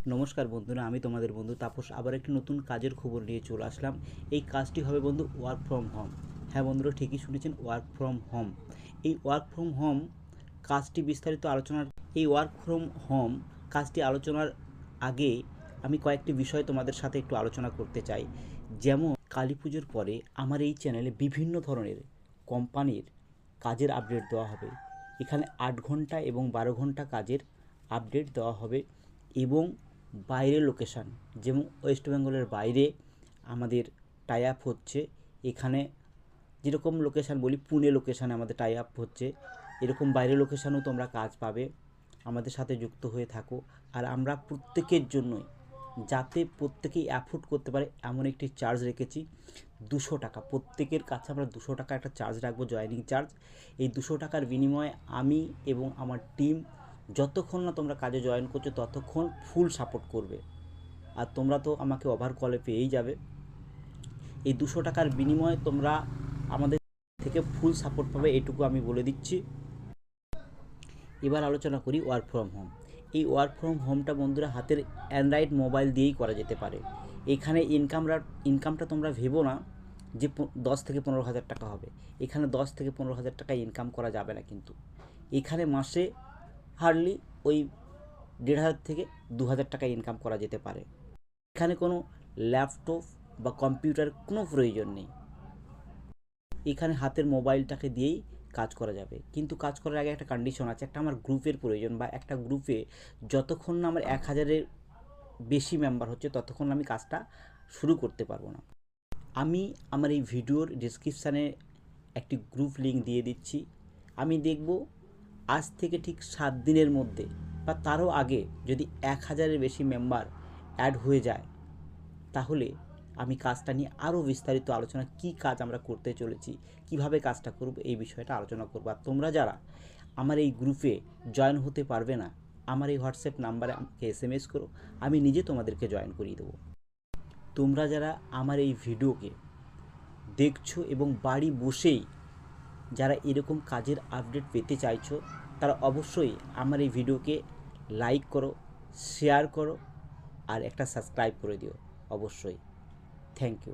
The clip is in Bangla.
নমস্কার বন্ধুরা, আমি তোমাদের বন্ধু তাপস আবার একটি নতুন কাজের খবর নিয়ে চলে আসলাম। এই কাজটি হবে বন্ধু ওয়ার্ক ফ্রম হোম। হ্যাঁ বন্ধুরা, ঠিকই শুনেছেন, ওয়ার্ক ফ্রম হোম। এই ওয়ার্ক ফ্রম হোম কাজটি বিস্তারিত আলোচনার এই ওয়ার্ক ফ্রম হোম কাজটি আলোচনার আগে আমি কয়েকটি বিষয় তোমাদের সাথে একটু আলোচনা করতে চাই। যেমন কালী পুজোর পরে আমার এই চ্যানেলে বিভিন্ন ধরনের কোম্পানির কাজের আপডেট দেওয়া হবে। এখানে 8 ঘন্টা এবং 12 ঘন্টা কাজের আপডেট দেওয়া হবে এবং বাইরের লোকেশান, যেমন ওয়েস্ট বেঙ্গলের বাইরে আমাদের টাই আপ হচ্ছে। এখানে যেরকম লোকেশান বলি, পুনে লোকেশানে আমাদের টাই আপ হচ্ছে, এরকম বাইরের লোকেশানেও তোমরা কাজ পাবে। আমাদের সাথে যুক্ত হয়ে থাকো। আর আমরা প্রত্যেকের জন্যই, যাতে প্রত্যেকেই অ্যাফোর্ড করতে পারে এমন একটি চার্জ রেখেছি, 200 টাকা। প্রত্যেকের কাছে আমরা 200 টাকা একটা চার্জ রাখবো, জয়েনিং চার্জ। এই 200 টাকার বিনিময়ে আমি এবং আমার টিম যতক্ষণ না তোমরা কাজে জয়েন করছো ততক্ষণ ফুল সাপোর্ট করবে। আর তোমরা তো আমাকে ওভার কলে পেয়েই যাবে। এই 200 টাকার বিনিময়ে তোমরা আমাদের থেকে ফুল সাপোর্ট পাবে, এটুকু আমি বলে দিচ্ছি। এবার আলোচনা করি ওয়ার্ক ফ্রম হোম। এই ওয়ার্ক ফ্রম হোমটা বন্ধুরা হাতের অ্যান্ড্রয়েড মোবাইল দিয়েই করা যেতে পারে। এখানে ইনকামটা তোমরা ভেবো না যে 10 থেকে 15 হাজার টাকা হবে। এখানে 10 থেকে 15 হাজার টাকা ইনকাম করা যাবে না, কিন্তু এখানে মাসে হার্ডলি ওই 1,500 থেকে 2,000 টাকা ইনকাম করা যেতে পারে। এখানে কোনো ল্যাপটপ বা কম্পিউটার কোনো প্রয়োজন নেই। এখানে হাতের মোবাইলটাকে দিয়েই কাজ করা যাবে, কিন্তু কাজ করার আগে একটা কন্ডিশন আছে। একটা আমার গ্রুপের প্রয়োজন, বা একটা গ্রুপে যতক্ষণ না আমার 1,000-এর বেশি মেম্বার হচ্ছে ততক্ষণ আমি কাজটা শুরু করতে পারবো না। আমি আমার এই ভিডিওর ডিসক্রিপশানে একটি গ্রুপ লিঙ্ক দিয়ে দিচ্ছি। আমি দেখব আজ থেকে ঠিক 7 দিনের মধ্যে বা তারও আগে যদি 1,000-এর বেশি মেম্বার অ্যাড হয়ে যায়, তাহলে আমি কাজটা নিয়ে আরও বিস্তারিত আলোচনা, কী কাজ আমরা করতে চলেছি, কিভাবে কাজটা করব, এই বিষয়টা আলোচনা করব। আর তোমরা যারা আমার এই গ্রুপে জয়েন হতে পারবে না, আমার এই হোয়াটসঅ্যাপ নাম্বারে আমাকে SMS করো, আমি নিজে তোমাদেরকে জয়েন করিয়ে দেবো। তোমরা যারা আমার এই ভিডিওকে দেখছো এবং বাড়ি বসেই যারা এরকম কাজের আপডেট পেতে চাইছো, তারা অবশ্যই আমার এই ভিডিওকে লাইক করো, শেয়ার করো আর একটা সাবস্ক্রাইব করে দিও অবশ্যই। Thank you.